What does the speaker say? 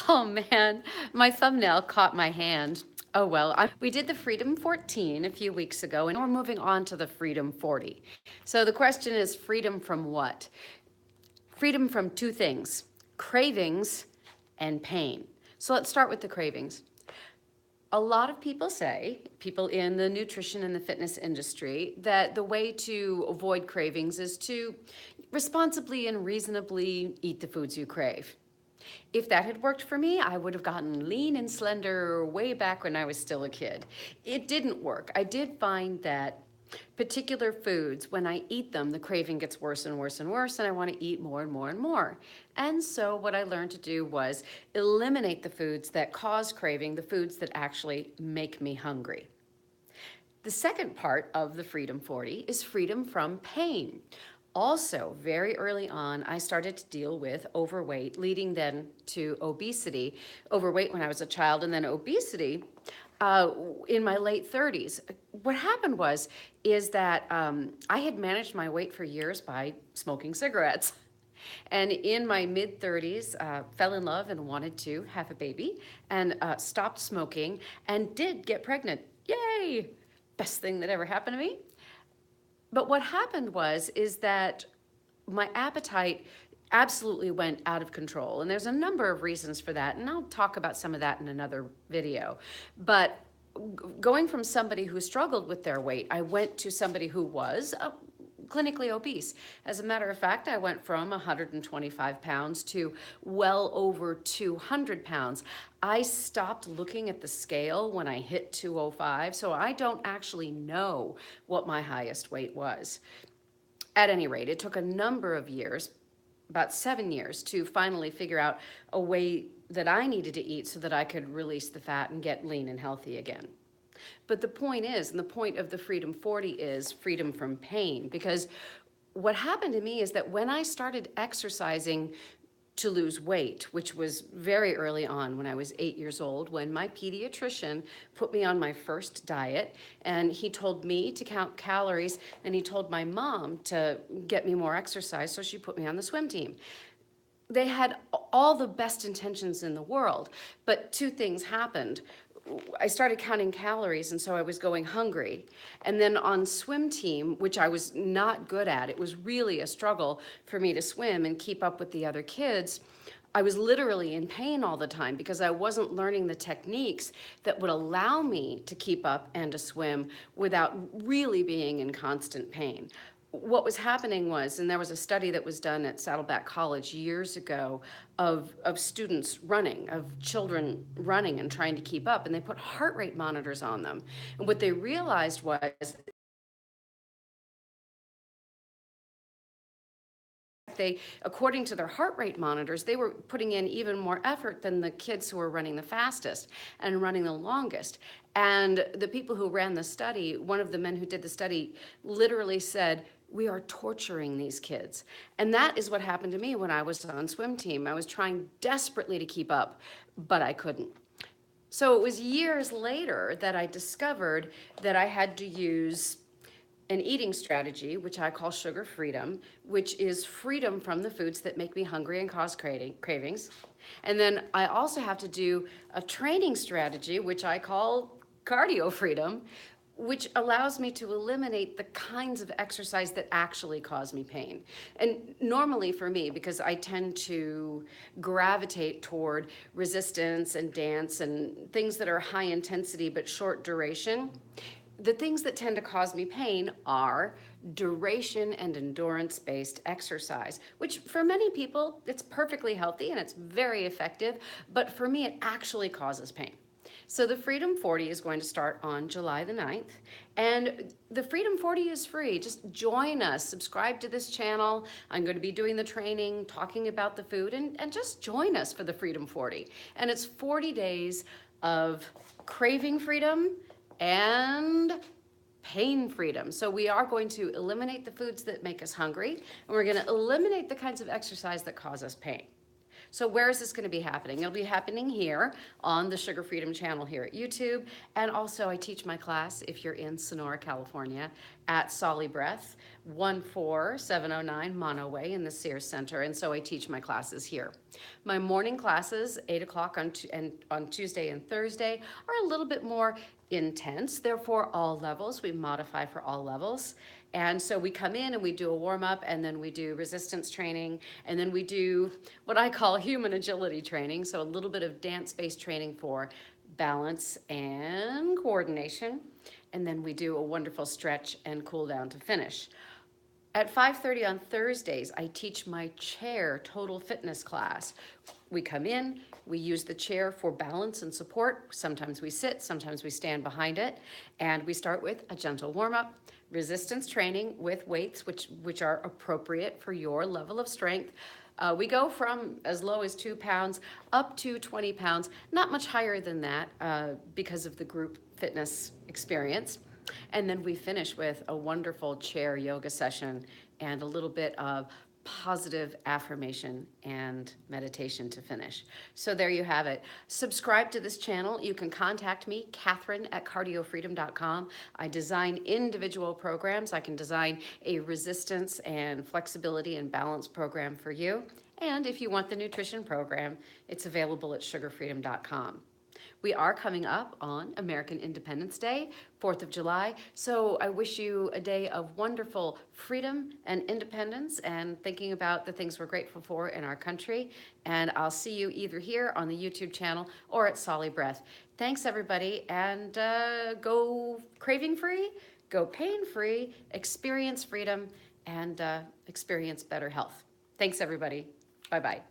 Oh man, my thumbnail caught my hand. Oh well, we did the Freedom 14 a few weeks ago, and we're moving on to the Freedom 40. So the question is freedom from what? Freedom from two things: cravings and pain. So let's start with the cravings. A lot of people say, people in the nutrition and the fitness industry, that the way to avoid cravings is to responsibly and reasonably eat the foods you crave. If that had worked for me, I would have gotten lean and slender way back when I was still a kid. It didn't work. I did find that particular foods, when I eat them, the craving gets worse and worse and worse, and I want to eat more and more and more. And so, what I learned to do was eliminate the foods that cause craving, the foods that actually make me hungry. The second part of the Freedom 40 is freedom from pain. Also, very early on, I started to deal with overweight, leading then to obesity. Overweight when I was a child, and then obesity in my late 30s. What happened is that I had managed my weight for years by smoking cigarettes. And in my mid 30s, fell in love and wanted to have a baby, and stopped smoking and did get pregnant. Yay! Best thing that ever happened to me. But what happened is that my appetite absolutely went out of control. And there's a number of reasons for that. And I'll talk about some of that in another video. But going from somebody who struggled with their weight, I went to somebody who was clinically obese. As a matter of fact, I went from 125 pounds to well over 200 pounds. I stopped looking at the scale when I hit 205, so I don't actually know what my highest weight was. At any rate, it took a number of years, about 7 years, to finally figure out a way that I needed to eat so that I could release the fat and get lean and healthy again. But the point is, and the point of the Freedom 40 is freedom from pain, because what happened to me is that when I started exercising to lose weight, which was very early on when I was 8 years old, when my pediatrician put me on my first diet, and he told me to count calories, and he told my mom to get me more exercise, so she put me on the swim team. They had all the best intentions in the world, but two things happened. I started counting calories, and so I was going hungry. And then on swim team, which I was not good at, it was really a struggle for me to swim and keep up with the other kids. I was literally in pain all the time because I wasn't learning the techniques that would allow me to keep up and to swim without really being in constant pain. What was happening was, and there was a study that was done at Saddleback College years ago of students running, of children running and trying to keep up, and they put heart rate monitors on them. And what they realized was they, according to their heart rate monitors, they were putting in even more effort than the kids who were running the fastest and running the longest. And the people who ran the study, one of the men who did the study literally said, "We are torturing these kids." And that is what happened to me when I was on swim team. I was trying desperately to keep up, but I couldn't. So it was years later that I discovered that I had to use an eating strategy, which I call sugar freedom, which is freedom from the foods that make me hungry and cause cravings. And then I also have to do a training strategy, which I call cardio freedom, which allows me to eliminate the kinds of exercise that actually cause me pain. And normally for me, because I tend to gravitate toward resistance and dance and things that are high intensity but short duration, the things that tend to cause me pain are duration and endurance based exercise, which for many people, it's perfectly healthy and it's very effective, but for me, it actually causes pain. So the Freedom 40 is going to start on July the 9th. And the Freedom 40 is free. Just join us, subscribe to this channel. I'm going to be doing the training, talking about the food, and just join us for the Freedom 40. And it's 40 days of craving freedom and pain freedom. So we are going to eliminate the foods that make us hungry, and we're going to eliminate the kinds of exercise that cause us pain. So where is this going to be happening? It'll be happening here on the Sugar Freedom channel here at YouTube. And also I teach my class, if you're in Sonora, California, at Solly Breath, 14709 Mono Way in the Sears Center. And so I teach my classes here. My morning classes, 8 o'clock on Tuesday and Thursday, are a little bit more intense. They're for all levels. We modify for all levels. And so we come in and we do a warm up, and then we do resistance training, and then we do what I call human agility training. So a little bit of dance-based training for balance and coordination. And then we do a wonderful stretch and cool down to finish. At 5:30 on Thursdays, I teach my chair total fitness class. We come in, we use the chair for balance and support. Sometimes we sit, sometimes we stand behind it. And we start with a gentle warm-up, resistance training with weights, which are appropriate for your level of strength. We go from as low as 2 pounds up to 20 pounds, not much higher than that because of the group fitness experience. And then we finish with a wonderful chair yoga session and a little bit of positive affirmation and meditation to finish. So there you have it. Subscribe to this channel. You can contact me, Catherine at cardiofreedom.com. I design individual programs. I can design a resistance and flexibility and balance program for you. And if you want the nutrition program, it's available at sugarfreedom.com. We are coming up on American Independence Day, 4th of July, so I wish you a day of wonderful freedom and independence and thinking about the things we're grateful for in our country. And I'll see you either here on the YouTube channel or at Solly Breath. Thanks, everybody, and go craving-free, go pain-free, experience freedom, and experience better health. Thanks, everybody. Bye-bye.